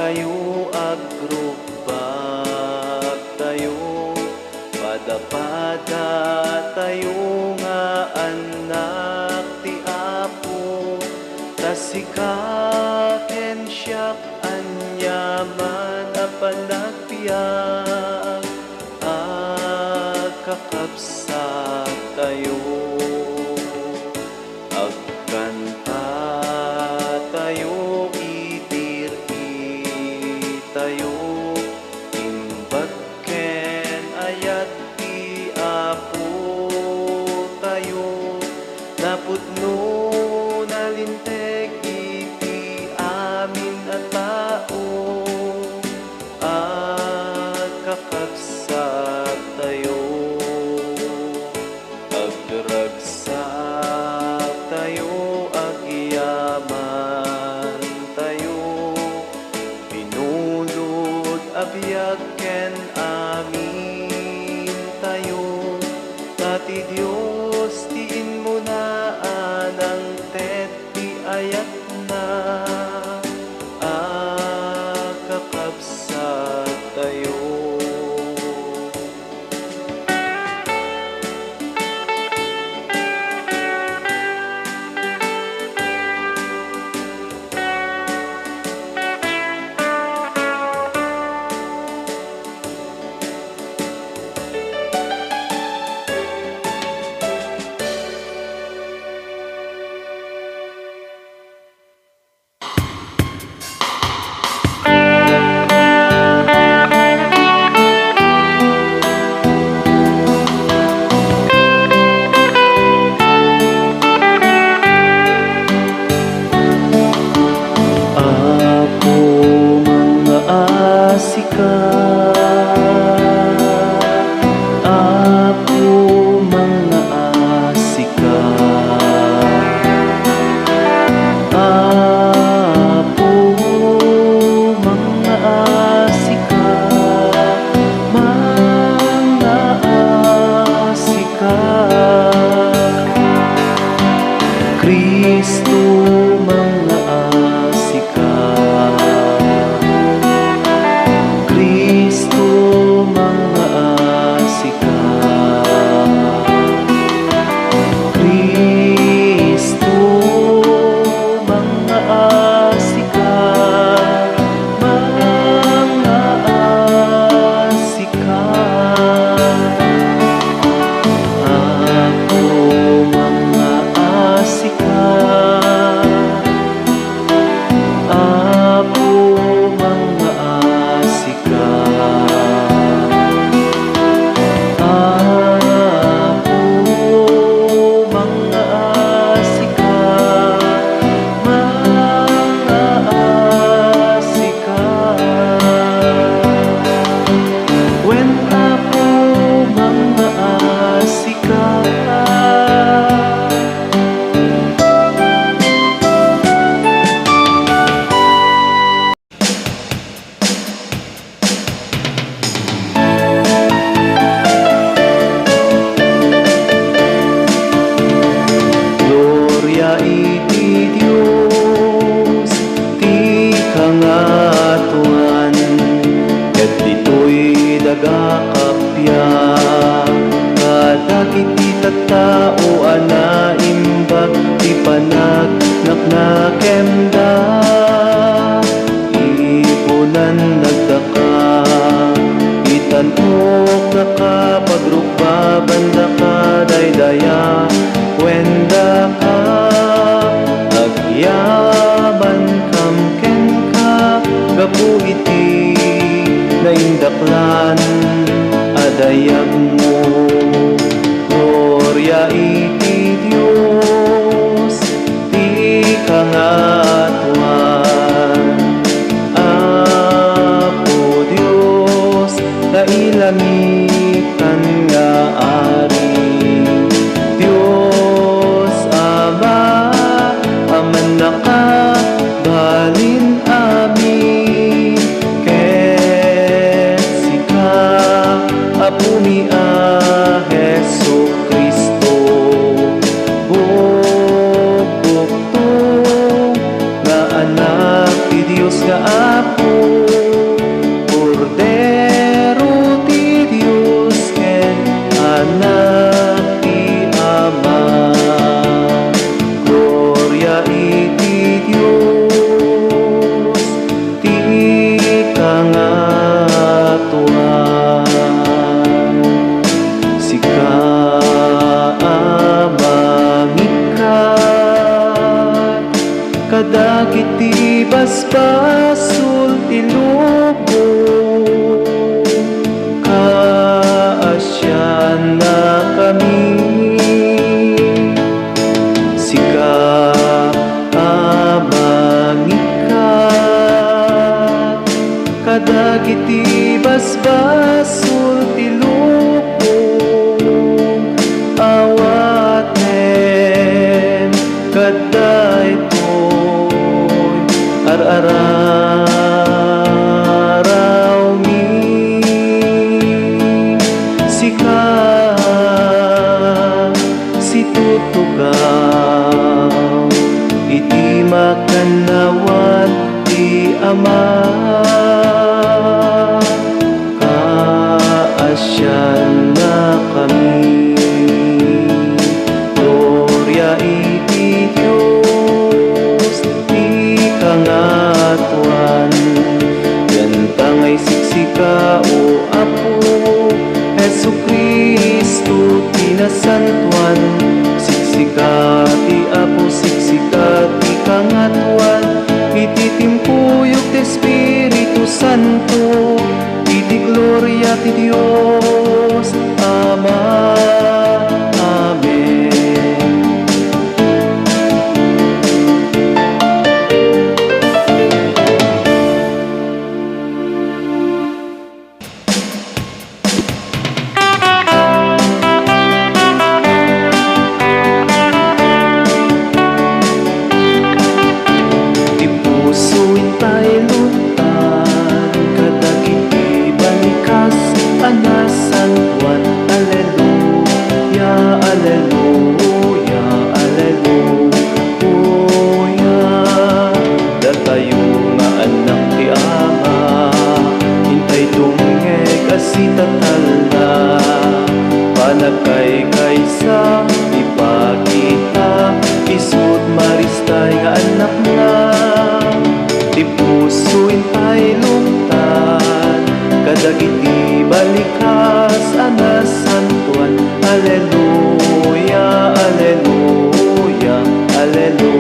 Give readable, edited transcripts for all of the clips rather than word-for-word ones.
kayo agrubag tayo, pada-pada tayo nga anak ti Apo, tasikaken siya anyaman a panagbiag, agkakabsat tayo. Agkanta tayo, itiri tayo, imbag ken ayat ti Apo tayo, napudno nalinteg iti amin a tao, agkakabsat tayo. Agragsak tayo, agyaman tayo, pinulod abiyag ken amin tayo, tati Diyos tiin mo na anang tet ti ayat na, agkakabsat tayo. Diyos nga Apo, Kordero ti Diyos ken anak ti Ama. Gloria iti Diyos ti kangatuan. Sika amangikat kadagiti basbasul ti lubong, kaasyan na kami. Sika amangikat kadagiti basbasul ti lubong, awaten kadaytoy araraw mi. Sika situtugaw iti makanawan ti Ama, kaasyan na kami. Gloria iti Diyos ti kangatuan. Gantangay siksika o Apo Hesu Kristo tinasantuan. Siksika ti Apo, siksika ti kangatuan. Iti timpuyok ti Espiritu Santo, iti gloria ti Dios Ama. Amen. Di puso intay lutan, kadagiti balikas anasantuan. Alleluia, alleluia, alleluia. Datayo nga anak ti Ama, intay dungeg asitatala. Panagkay kaysa ipakita, isud maristay nga anak na. Di puso intay luktan, kadagiti balikas anasantuan. Alleluia, alleluia, alleluia.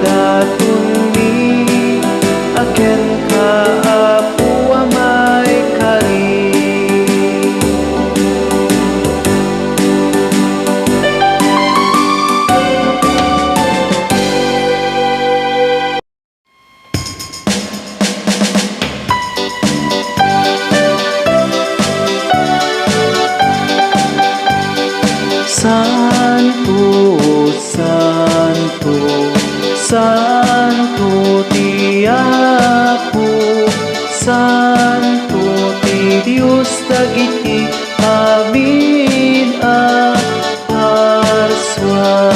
daton mi aken ka apu amay kari. Santo, Santo, Santo ti Apo, Santo ti Dios dagiti amin a parswa.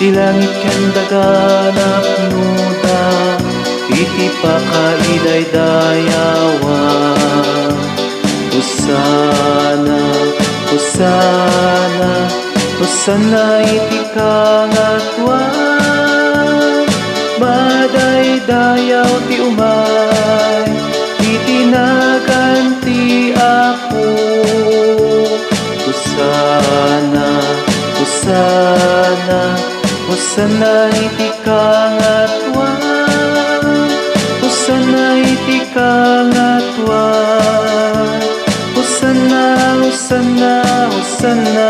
Di langit ken daganak nuda, iti pakaiday dayawa. Hosana, Hosana, Hosana iti kangatwan. Baday dayaw ti umay, iti naganti Apo. Hosana, Hosana, Hosana iti kangatwan. Hosana iti kangatwan. Hosana, Hosana, Hosana,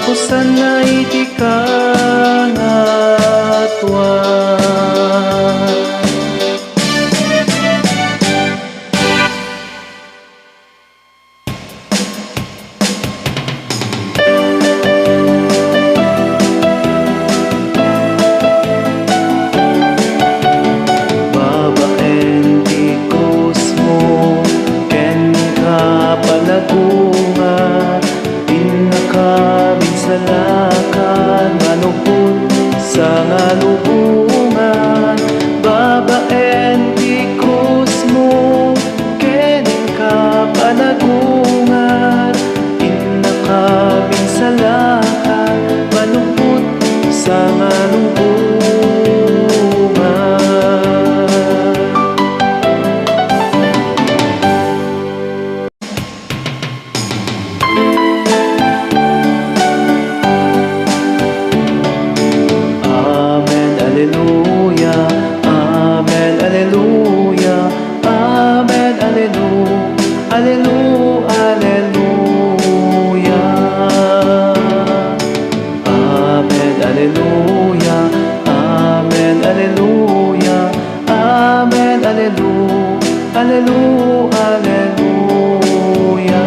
Hosana iti kangatwan. Babaen ti Cosmo ken ka palagungan, pinakamin sa lakan manupod sa ngalubungan. Babaen ti Cosmo ken ka palagungan, pinakamin sa lakan manupod sa ngalubungan. Amen, Alleluia, Amen, Alleluia, Amen, Alleluia, Alleluia, Alleluia. Amen, Alleluia, Amen, Alleluia, Amen, Alleluia, Alleluia, Alleluia.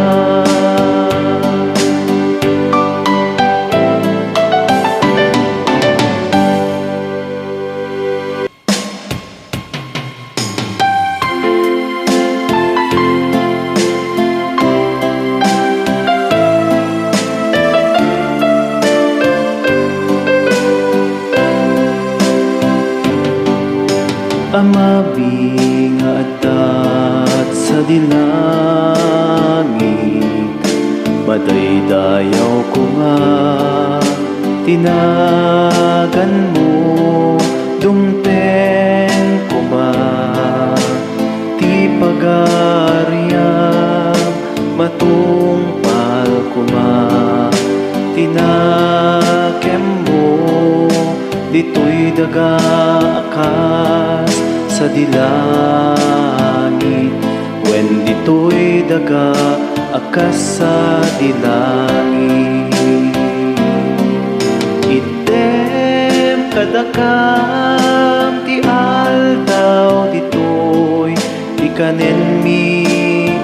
Amabi nga adat sa dilangit, baday dayaw ko nga tinagan mo, dumpen ko ba ti pagariam, matungpal ko ma tinakem mo, dito'y daga akas sa dilangit. When dito'y daga akas sa dilangit, item kadakam ti aldaw dito'y ikanen mi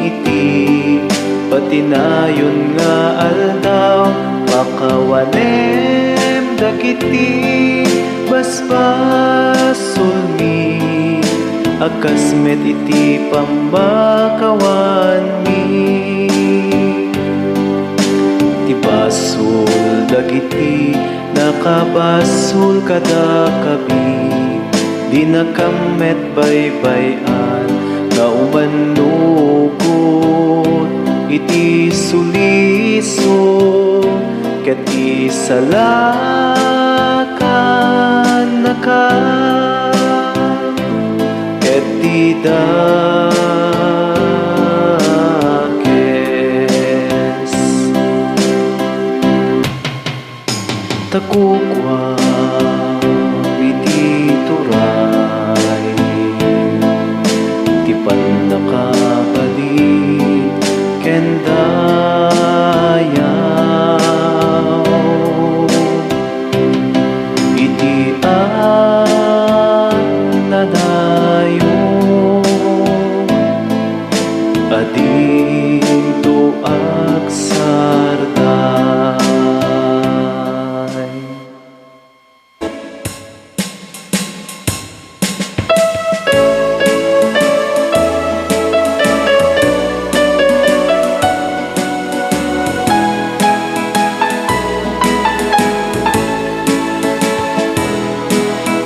iti patinayon nga aldaw, makawanem dagiti basbasul mi, akas met iti pambakawan mi. Ti basul dagiti nakabasul kada kabi, di nakamet baybayan nga umanugot iti suliso, ket isalakan naka ket didakes. Takukwa turay ti pandakapadi ken dayaw iti nadayo adinto agsarday.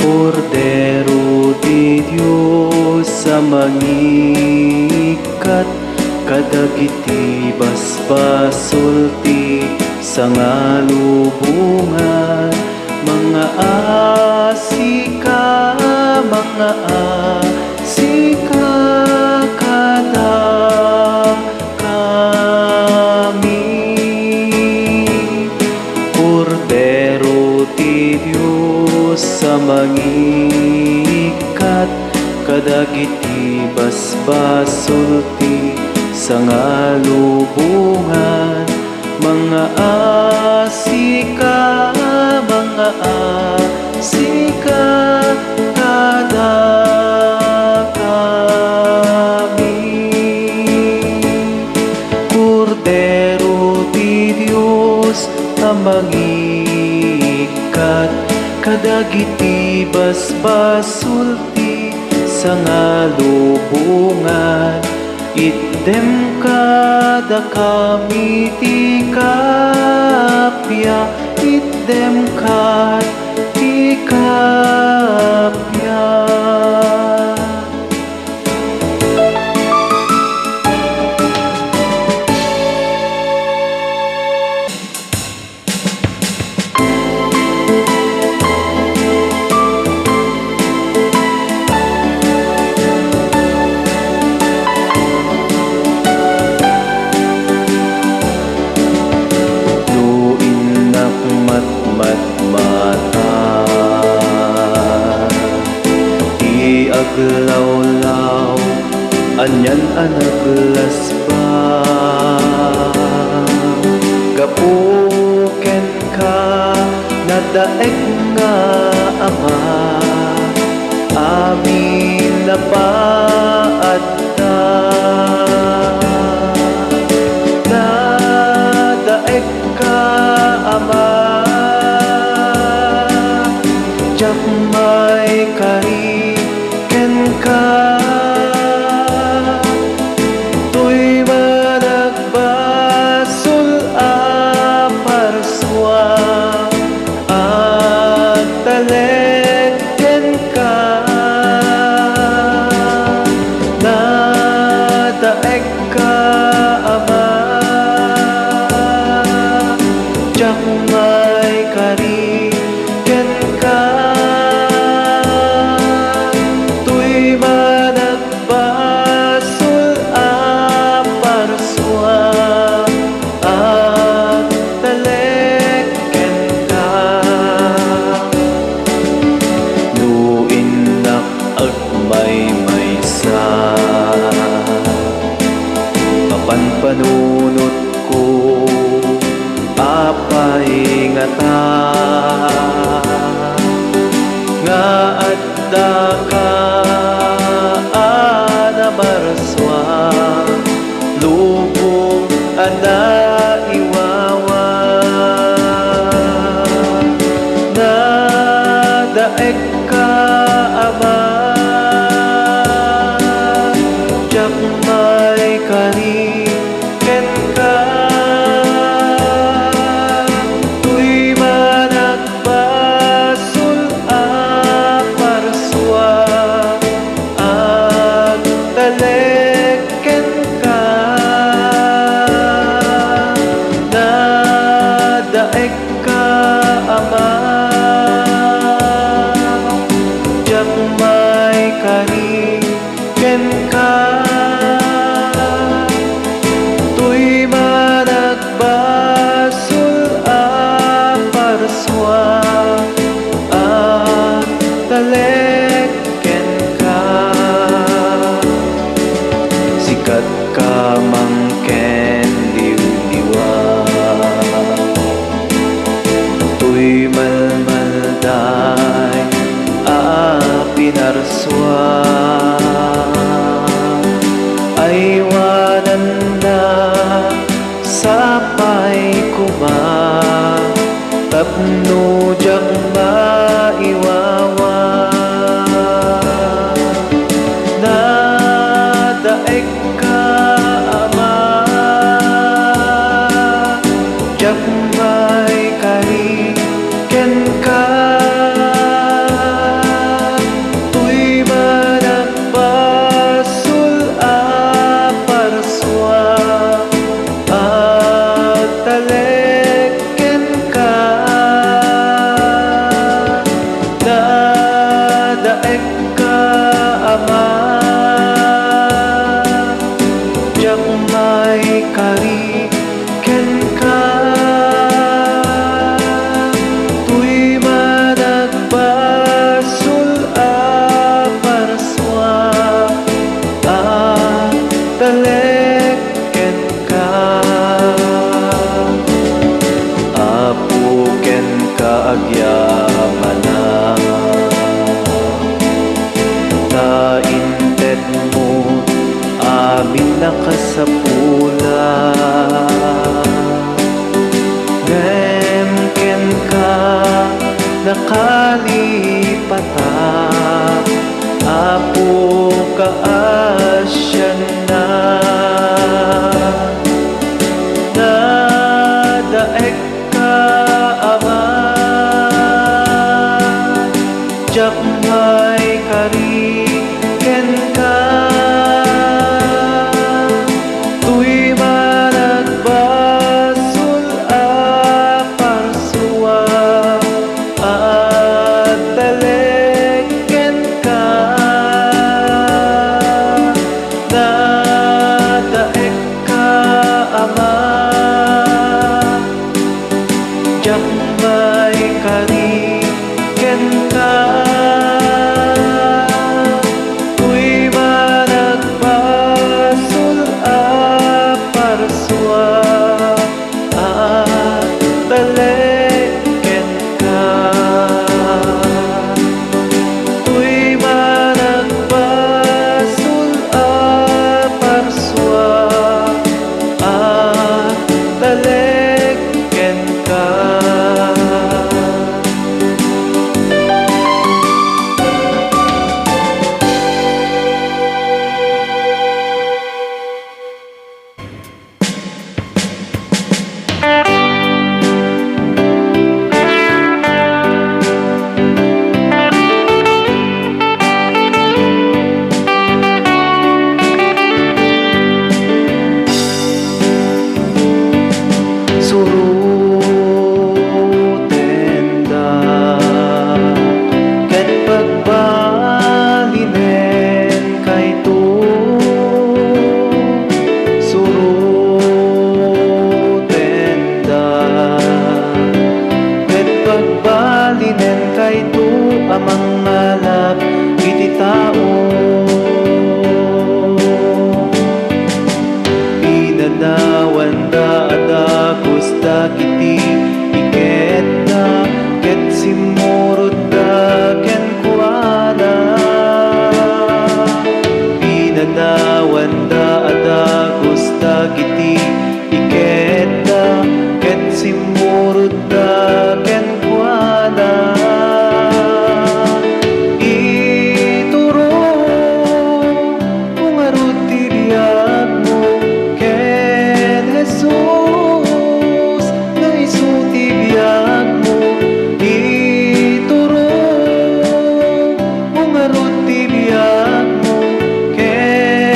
Kordero ti Diyos sa mangikat kadagiti basbasol ti sangalubungan mga asika kada kami Kordero ti Diyos sa mangikat kadagiti basbasol ti sangalubungan mga asika kada kami Kordero ti Diyos mangikat kadagiti basbasol ti sangalubungan item kada kami ti kapya item kad ti kapya. Aglawlaw anyan anaglas pa gapuken ka nadaeg nga ama amin na paadda nadaeg ka ama jak may kari ka tuy managbasol aparswa at taleken ka nadaeg ka ama jak may kari ken ka managbasol aparswa at taleken ka nuinak agmaymaysa papanpanunot ko apay ngata nga adda ka marswa lubong ana iwawa nadaeg ka ama jak may kari ken ka tuy managbasol aparswa taleken ka nadaeg ka ama parswa ay wanan na sapay kuma tapno jak maiwawa nadaig ka ama jak may kari ken ka tuy managpasul a parswa at taleken ka nadaig ka ama jak may kari ken ka tuy managpasul a parswa at taleken ka apo ken ka agyamana kainted mo amin nakasapula ngem ken ka nakalipata apo ka asyan na nadaig ka ama jak may kari ken ka tuy managpasul a parswa at taleken ka nadaig ka ama jak may kari ken ka tuy managpasul a parswa at taleken ka tuy managpasul a parswa at taleken ka. Suruten da ket pagbalinen kayto suruten da ket pagbalinen kayto amang malap iti tao pinanawan da adagos da kiti iket da ket simurot da ken kuana pinanawan da adagos da kiti iket da ket simurot da ken kuana ituro kung arut ti biyag mo ken Jesus nga isu ti biyag mo ituro kung arut ti biyag mo ken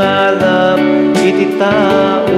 mangalap iti tao